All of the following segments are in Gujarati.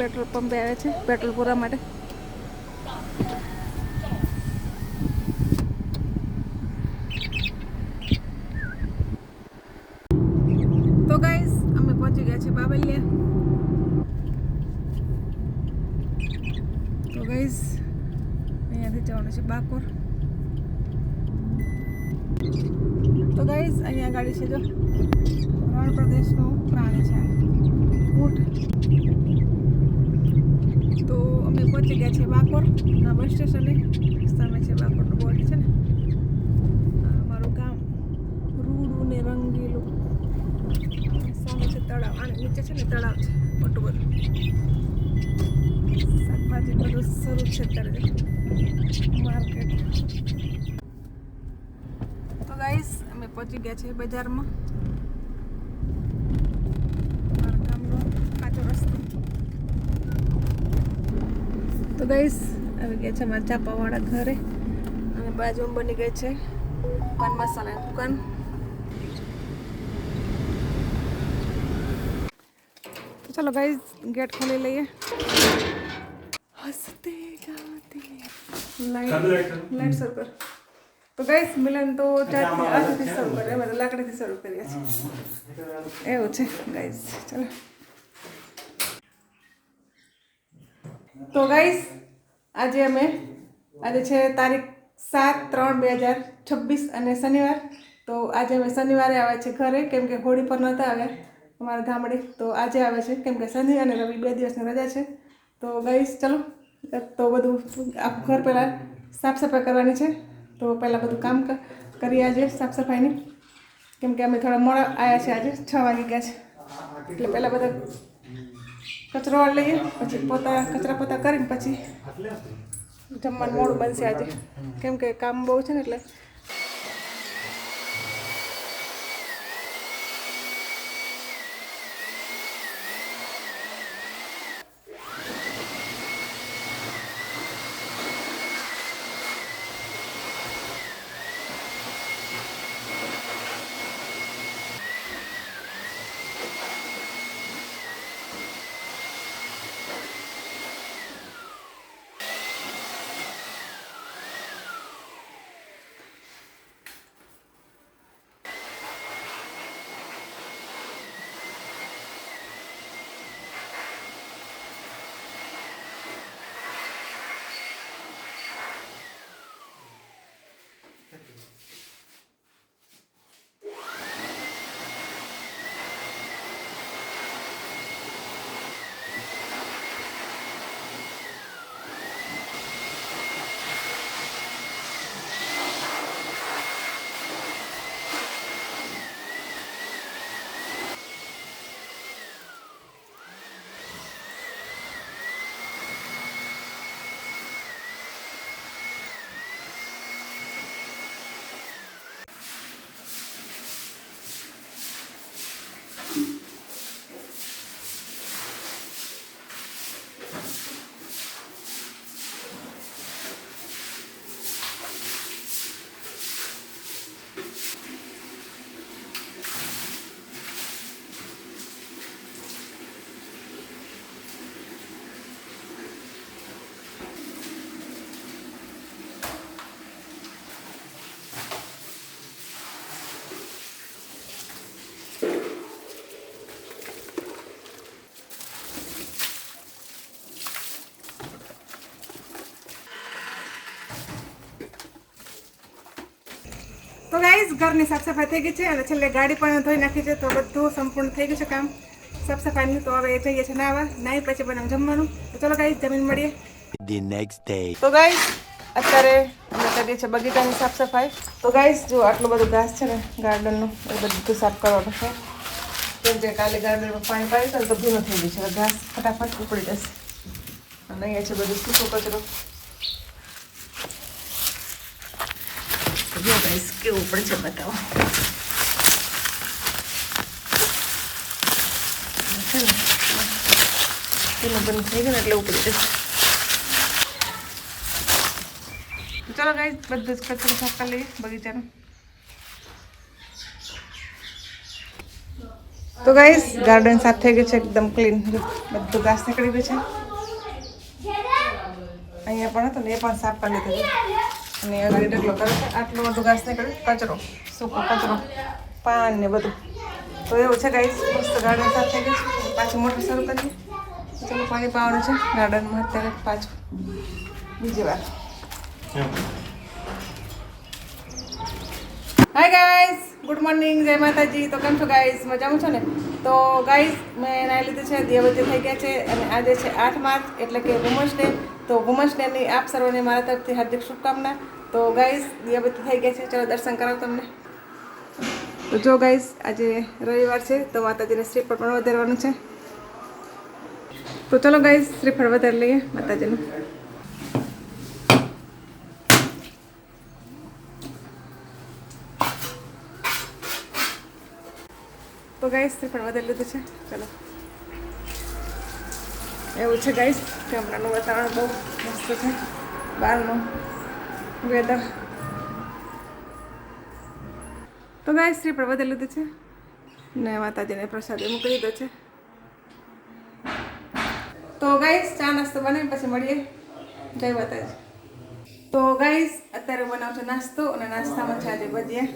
પેટ્રોલ પંપે આવે છે પેટ્રોલ પૂરવા માટે. તો ગાઈસ અમે પહોંચી ગયા છે બાબલિયા. તો ગાઈસ અહીંયાથી જવાનું છે બાકોર. તો ગાઈસ અહીંયા ગાડી છે જો રણ પ્રદેશનું પ્રાણી છે ઊંટ. તો અમે પહોંચી ગયા છીએ બાકોર ના બસ સ્ટેશને. સામે છે બાકોરનું બોર્ડ છે ને. મારું ગામ રૂડું ને રંગીલું. સામે છે તળાવ અને નીચે છે ને તળાવ છે મોટું બધું. શાકભાજી બધું શરૂ છે અત્યારે માર્કેટ. તો ગાઈસ અમે પહોંચી ગયા છે બજારમાં. મારા ગામનો કાચો રસ્તો. તો ગાઈસ આવી ગયા છે મારા ચાપાવાળા ઘરે અને બાજુમાં બની ગઈ છે પાન મસાલાની દુકાન. તો ચાલો ગાઈસ ગેટ ખોલી લઈએ. હસતે ગાતે લાઈટ શરૂ કર. તો ગાઈસ મિલન તો ચાથી શરૂ કરે એમાં તો લાકડીથી શરૂ કરીએ છીએ એવું છે ગાઈસ. ચાલો તો ગાઈસ આજે છે તારીખ 7/3/2026 અને શનિવાર. તો આજે અમે શનિવારે આવ્યા છે ઘરે કેમ કે હોળી પર નહોતા આવ્યા અમારા ગામડે. તો આજે આવે છે કેમ કે શનિ અને રવિ 2 દિવસની રજા છે. તો ગાઈસ ચલો તો બધું આખું ઘર પહેલાં સાફ સફાઈ કરવાની છે. તો પહેલાં બધું કામ કરીએ આજે સાફ સફાઈની કેમ કે અમે થોડા મોડા આવ્યા છે આજે 6 વાગી ગયા છે. એટલે પહેલાં બધા કચરો વાળી લઈએ પછી કચરા પોતા કરીને પછી જમવાનું મોડું બનશે આજે કેમ કે કામ બહુ છે ને એટલે. તો ગાઈસ ઘરની સાફ સફાઈ થઈ ગઈ છે અને છેલ્લે ગાડી પણ ધોઈ નાખી છે. તો બધું સંપૂર્ણ થઈ ગયું છે કામ સાફ સફાઈનું. તો હવે જઈએ છીએ નાવા નાહી પછી બનાવ જમવાનું. તો ચલો ગાઈસ જમીન મળીએ ધ નેક્સ્ટ ડે. તો ગાઈસ અત્યારે અમે કરીએ છીએ બગીચાની સાફ સફાઈ. તો ગાઈસ જો આટલું બધું ઘાસ છે ને ગાર્ડનનું એ બધું સાફ કરવાનું છે કેમ કે કાલે ગાર્ડનમાં પાણી પાડ્યું છે તો ભીનું થઈ ગયું છે. ઘાસ ફટાફટ ઉપડી જશે અને અહીંયા છે બધું સૂકો કચરો. જો ગાઈસ કેવું પડે છે બતાવો. તેનું બંધ થઈ ગયું ને એટલે ઉપડી જશે. ચલો ગાઈસ બધું જ કચરો સાફ કરી લઈએ બગીચાનું. તો ગાઈસ ગાર્ડન સાફ થઈ ગયું છે એકદમ ક્લીન, બધું ઘાસ નીકળી ગયું છે. અહીંયા પણ હતું ને એ પણ સાફ કરી લીધું છે. અને આગળ ઢગલો કરે છે, આટલું બધું ઘાસ નીકળ્યું, કચરો, સૂકો કચરો, પાન ને બધું. તો એવું છે ગાઈસ, મસ્ત ગાર્ડન સાફ થઈ ગયું છે. પાછું મોટર શરૂ કરીએ. ચાલો પાણી પાવાનું છે ગાર્ડનમાં અત્યારે પાછું બીજી વાર. હાય ગાઈસ, ગુડ મોર્નિંગ, જય માતાજી. તો કેમ છો ગાઈસ, મજામાં છો ને? તો ગાઈસ મેં નાઈ લીધું છે, દિવાબત્તી થઈ ગયા છે અને આજે છે 8 માર્ચ એટલે કે વુમન્સ ડે. તો વુમન્સ ડેની આપ સર્વને મારા તરફથી હાર્દિક શુભકામના. તો ગાઈસ દિવાબત્તી થઈ ગયા છે, ચલો દર્શન કરાવો તમને. તો જો ગાઈસ આજે રવિવાર છે તો માતાજીને શ્રીફળ પણ વધારવાનું છે. તો ચલો ગાઈસ શ્રીફળ વધારી લઈએ માતાજીનું. તો ગાઈસ શ્રીફળ વધારી લીધું છે. ચલો એવું છે ગાઈસ કે હમણાંનું વાતાવરણ બહુ મસ્ત છે, બહારનું વેધર. તો ગાઈસ શ્રીફળ વધારી લીધું છે ને માતાજીને પ્રસાદી મૂકી દીધો છે. તો ગાઈસ ચા નાસ્તો બનાવી પછી મળીએ. જય માતાજી. તો ગાઈસ અત્યારે બનાવું છું નાસ્તો અને નાસ્તામાં છે આજે ભજીયા.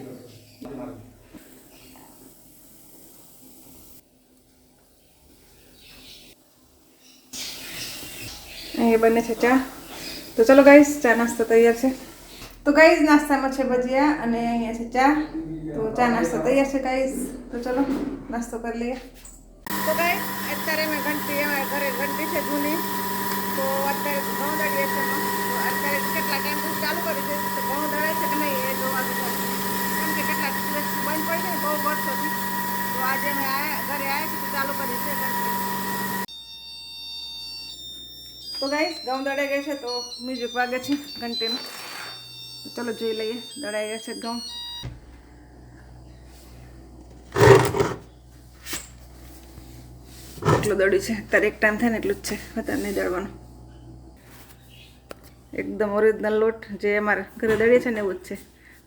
અહીં બને છે ચા. તો ચલો ગાઈસ ચા નાસ્તો તૈયાર છે. તો ગાઈસ નાસ્તામાં છે ભજીયા અને અહીંયા છે ચા. તો ચા નાસ્તો તૈયાર છે ગાઈસ. તો ચલો નાસ્તો કરી લઈએ. તો ગાઈસ અત્યારે મેં ઘંટી, અમારા ઘરે ઘંટી છે જૂની, તો અત્યારે ઘઉં દળીએ છે. તો અત્યારે કેટલા ટાઈમ સુધી ચાલુ કરી છે, તો ઘઉં દળે છે કે નહીં એ જોવાનું છે. કેમ કે કેટલા દિવસ બંધ પડી જાય બહુ વર્ષોથી. તો આજે અમે ઘરે આવ્યા છીએ તો ચાલુ કરી છે ઘંટી. તો ગાઈસ ઘઉં દળાઈ ગયા છે તો મ્યુઝિક વાગે છે ઘંટીનું. તો ચલો જોઈ લઈએ. દળાઈ ગયા છે ઘઉં. એટલું દળ્યું છે અત્યારે, એક ટાઈમ થાય ને એટલું જ છે, વધારે નહીં દળવાનું. એકદમ ઓરિજિનલ લોટ જે અમારે ઘરે દળીએ છે ને એવું જ છે.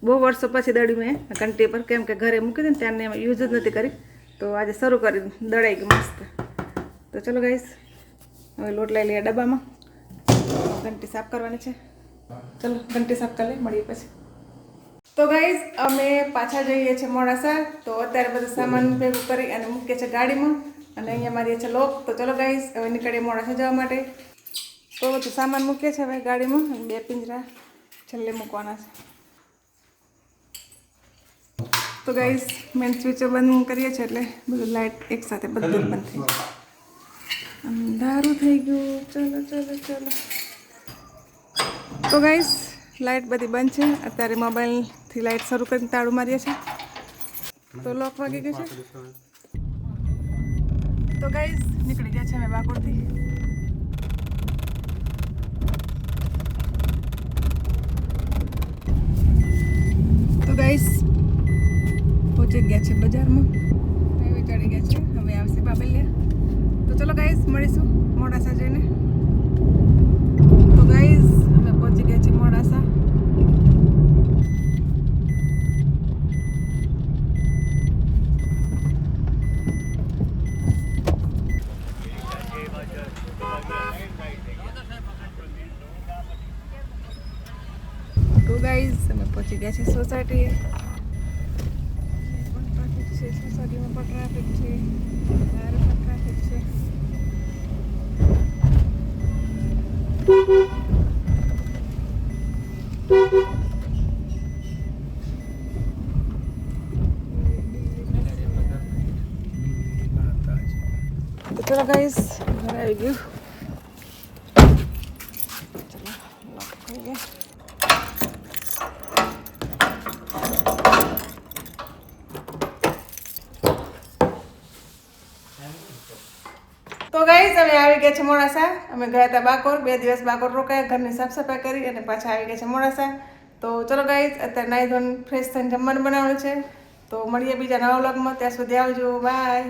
બહુ વર્ષો પછી દળ્યું મેં ઘંટી પર, કેમ કે ઘરે મૂકી દીધી ને ત્યારને યુઝ જ નથી કરી. તો આજે શરૂ કરી, દળાઈ ગઈ મસ્ત. તો ચલો ગાઈસ હવે લોટ લઈ લઈએ ડબ્બામાં. ઘંટી સાફ કરવાની છે. ચલો ઘંટી સાફ કરી લઈએ, મળીએ પછી. તો ગાઈસ અમે પાછા જઈએ છીએ મોડાસા. તો અત્યારે બધું સામાન ભેગું કરી અને મૂકીએ છીએ ગાડીમાં અને અહીંયા મારીએ છીએ લોક. તો ચલો ગાઈસ હવે નીકળીએ મોડાસા જવા માટે. તો બધું સામાન મૂકીએ છીએ હવે ગાડીમાં. 2 પિંજરા છેલ્લે મૂકવાના છે. તો ગાઈસ મેન સ્વિચ બંધ કરીએ છીએ એટલે બધું લાઇટ એકસાથે બધું બંધ થઈ ગયું, અંધારું થઈ ગયું. ચલો ચલો ચલો. તો ગાઈસ લાઇટ બધી બંધ છે. અત્યારે મોબાઈલથી લાઇટ શરૂ કરીને તાળું મારીએ છીએ તો લોક વાગી ગયું છે. તો ગાઈસ નીકળી ગયા છે અમે બાકોડથી. તો ગાઈસ પહોંચી ગયા છે બજારમાં, હાઈવે ચડી ગયા છે. હવે આવશે બાબલિયા. તો ચલો ગાઈસ મળીશું મોડાસા જઈને. તો ગાઈસ અમે પહોંચી ગયા છીએ મોડાસા. તો ગાઈસ અમે પહોંચી ગયા છે સોસાયટી. ટ્રાફિક છે સોસાયટીમાં, પણ ટ્રાફિક છે, બહાર પણ ટ્રાફિક છે. તો ચલો ગાઈસ ઘરે આવી ગયું. ચલો લોક ખોલીએ. તો ગાઈસ અમે આવી ગયા છે મોડાસા. અમે ગયા હતા બાકોર, 2 દિવસ બાકોર રોકાયા, ઘરની સાફ સફાઈ કરી અને પાછા આવી ગયા છે મોડાસા. તો ચલો ગાઈસ અત્યારે નાઈ ધોઈને ફ્રેશ થઈને જમવાનું બનાવવાનું છે. તો મળીએ બીજા નવા વ્લોગમાં. ત્યાં સુધી આવજો, બાય.